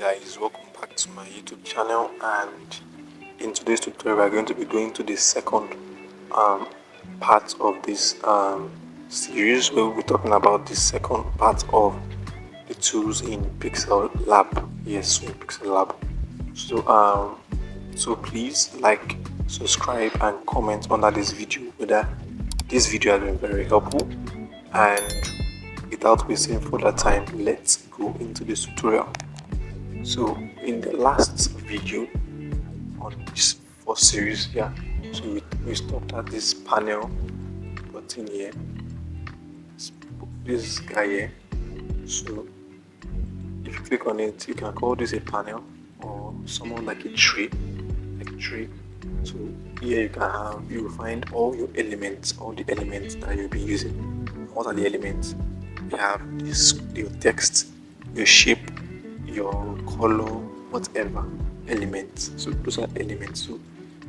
guys, welcome back to my YouTube channel, and in today's tutorial we are going to be going to the second part of this series where we'll be talking about the second part of the tools in PixelLab. Yes, in PixelLab. So please like, subscribe and comment under this video whether this video has been very helpful, and without wasting further time, let's go into this tutorial. So in the last video on this first series, so we stopped at this panel button here, this guy here. So if you click on it, you can call this a panel or someone like a tree, So here you will find all your elements, all the elements that you'll be using. What are the elements? You have your text, your shape, your color, whatever elements. So those are elements. So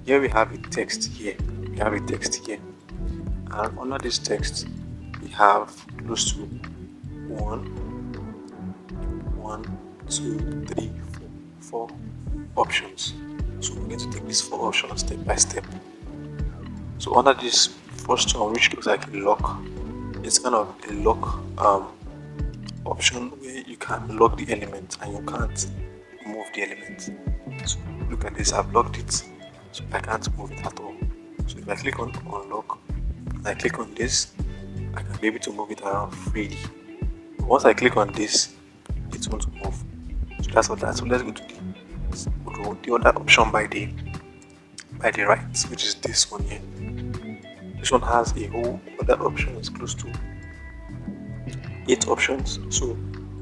here we have a text here. And under this text we have close to 4 options. So we're going to take these 4 options step by step. So under this first one, which looks like a lock, it's kind of a lock option where you can lock the element and you can't move the element. So look at this, I've locked it, so I can't move it at all. So if I click on unlock and I click on this, I can be able to move it around freely. Once I click on this, it won't move. So that's what that. So let's go to the other option by the right, which is this one here. This one has a whole other options, close to 8 options. So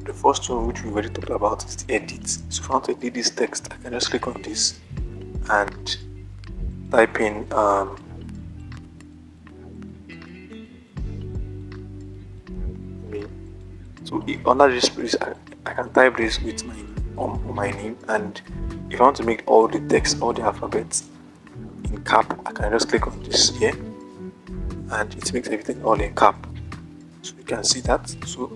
the first one, which we already talked about, is the edit. So if I want to edit this text, I can just click on this and type in me. So under this place, I can type this with my name, and if I want to make all the text, all the alphabets in cap, I can just click on this here and it makes everything all in cap. So you can see that. So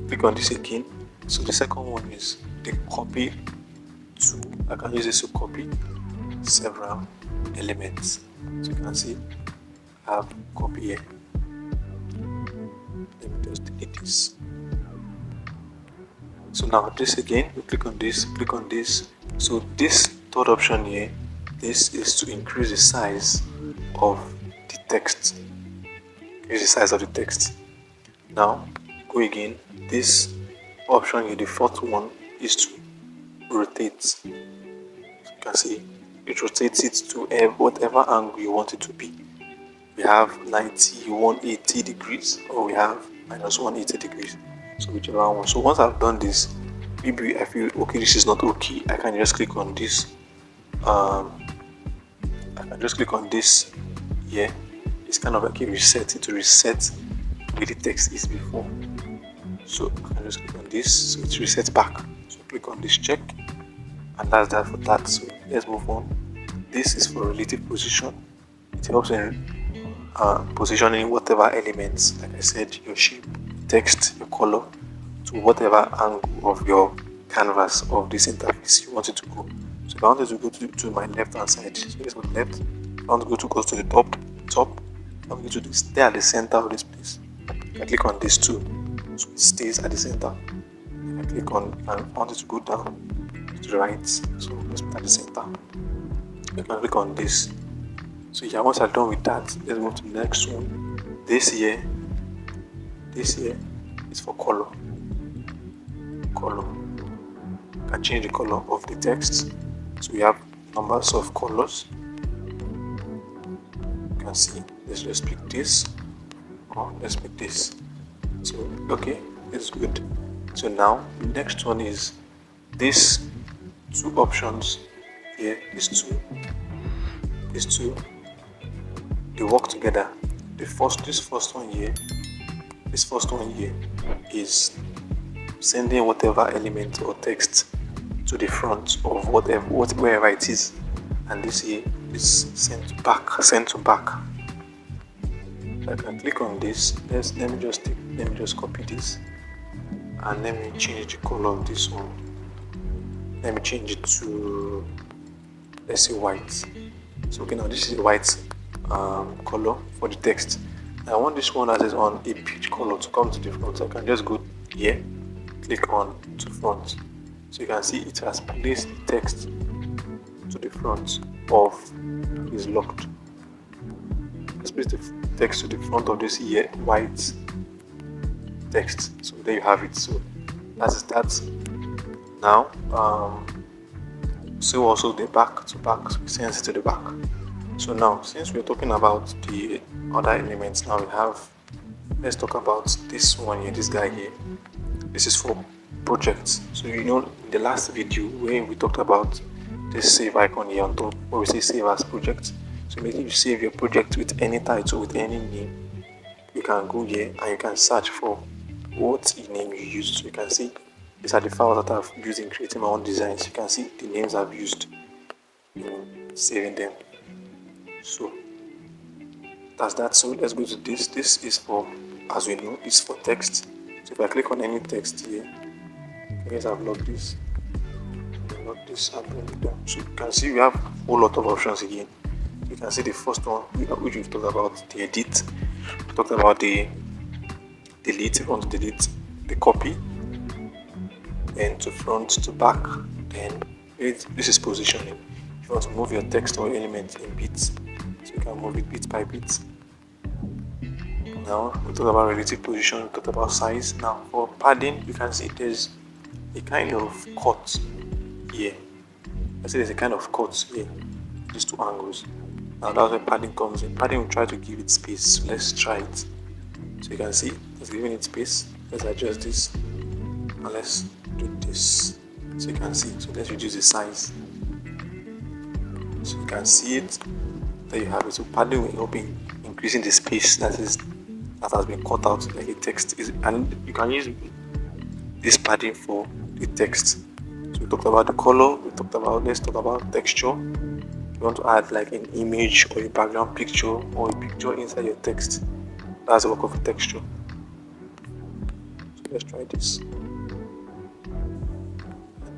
click on this again. So the second one is the copy tool. I can use this to copy several elements. So you can see I have copy here. Let me just delete this. So now this again, we click on this. So this third option here, this is to increase the size of the text. Now go again. This option here, the fourth one, is to rotate. So you can see it rotates it to whatever angle you want it to be. We have 90, 180 degrees, or we have minus 180 degrees. So whichever one. So once I've done this, maybe I feel okay, this is not okay, I can just click on this. Here. It's kind of like a reset. To reset where the text is before. So I can just click on this, so it resets back. So click on this check, and that's that for that. So let's move on. This is for relative position. It helps in positioning whatever elements, like I said, your shape, text, your color, to whatever angle of your canvas of this interface you want it to go. So if I wanted to go to my left hand side, so let's go to left. If I want to go to the top, I'm going to stay at the center of this place. I click on this too, so it stays at the center. I click on, and I want it to go down to the right, so let's put at the center. I can click on this. So yeah, once I'm done with that, let's move to the next one. This here is for color. You can change the color of the text. So we have numbers of colors. You can see. Let's just pick this. Let's pick this. So okay, it's good. So now the next one is these 2 options here. These two, they work together. This first one here is sending whatever element or text to the front of wherever it is, and this here is sent to back. I can click on this. Let me just copy this and let me change the color of this one. Let me change it to, let's say, white. So okay, now this is a white color for the text. I want this one that is on a peach color to come to the front. So I can just go here, click on to front. So you can see it has placed the text to the front of is locked. Let's place the text to the front of this here white text. So there you have it. So that's that. Now so also the back to back, so we send it to the back. So now since we're talking about the other elements, now we have, let's talk about this one here, this guy here. This is for projects. So you know, in the last video where we talked about this save icon here on top, where we say save as project. So maybe you save your project with any title, with any name, you can go here and you can search for what name you used. So you can see these are the files that I've used in creating my own designs. You can see the names I've used in saving them. So that's that. So let's go to this. This is for, as we know, it's for text. So if I click on any text here, I guess I've locked this. Lock this and bring it down. So you can see we have a whole lot of options again. You can see the first one, which we've talked about, the edit. We talked about the delete. If you want to delete the copy, then to front to back, then this is positioning. If you want to move your text or element in bits, so you can move it bit by bit. Now we talked about relative position, we talked about size. Now for padding, you can see there's a kind of cut here. I see there's a kind of cut here, these two angles. Now that's where padding comes in. Padding will try to give it space. So let's try it. So you can see it's giving it space. Let's adjust this and let's do this. So you can see. So let's reduce the size. So you can see it. There you have it. So padding will help in increasing the space that has been cut out, like the text is, and you can use this padding for the text. So we talked about the color. We talked about, let's talk about texture. You want to add like an image or a background picture or a picture inside your text. That's the work of a texture. So let's try this and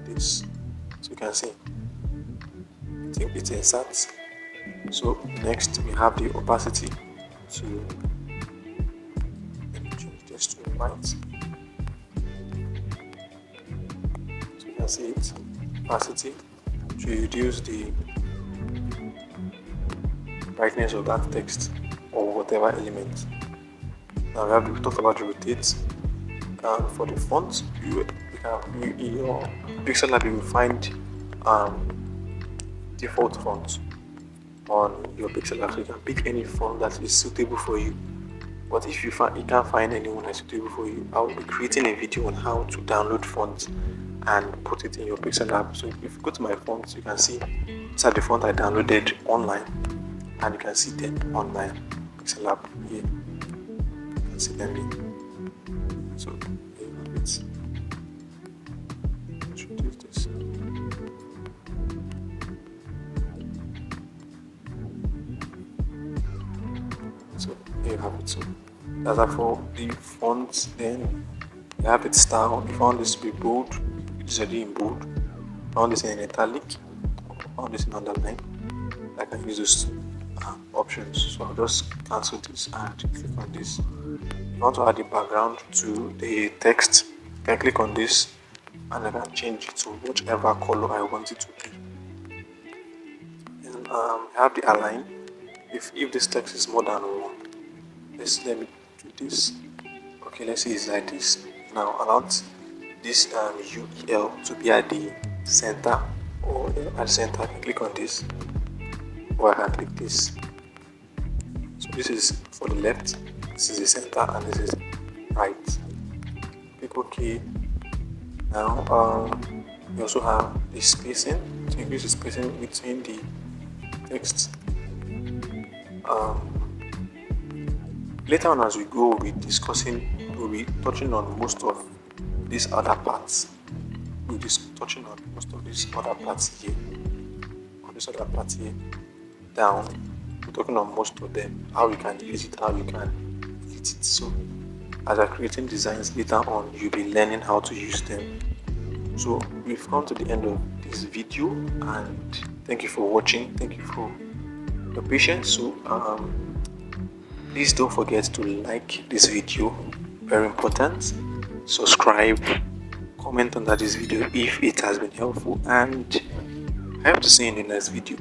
this. So you can see it inserts. So next we have the opacity. So let me change this to white. So you can see it. Opacity to reduce the brightness of that text or whatever element. Now we talked about rotate. For the font, in your PixelLab you will find default fonts on your PixelLab, so you can pick any font that is suitable for you. But if you can't find anyone that's suitable for you, I will be creating a video on how to download fonts and put it in your PixelLab. So if you go to my fonts, you can see these are the font I downloaded online, and you can see them on my PixelLab here. You can see them here. So here you have it. Let's reduce this. So here you have it. So that's that for the fonts. Then you have its style. If you want this to be bold, it's already in bold. If you want this in italic, if you want this in underline, I can use those options. So I'll just cancel this and click on this. If you want to add the background to the text, you can click on this and I can change it to whichever color I want it to be. And I have the align. If this text is more than one, let me do this. Okay, let's say it's like this. Now I want this UEL to be at the center, or at the center. I can click on this, or I can click this. So this is for the left, this is the center, and this is right. Click OK. Now we also have the spacing to increase the spacing between the text. Later on, as we go, we'll be touching on most of these other parts. We'll be touching on most of these other parts here. On this other part here, down. We're talking on most of them, how you can use it, how you can edit it. So, as you're creating designs later on, you'll be learning how to use them. So we've come to the end of this video, and thank you for watching. Thank you for your patience. So please don't forget to like this video, very important. Subscribe, comment under this video if it has been helpful, and I hope to see you in the next video.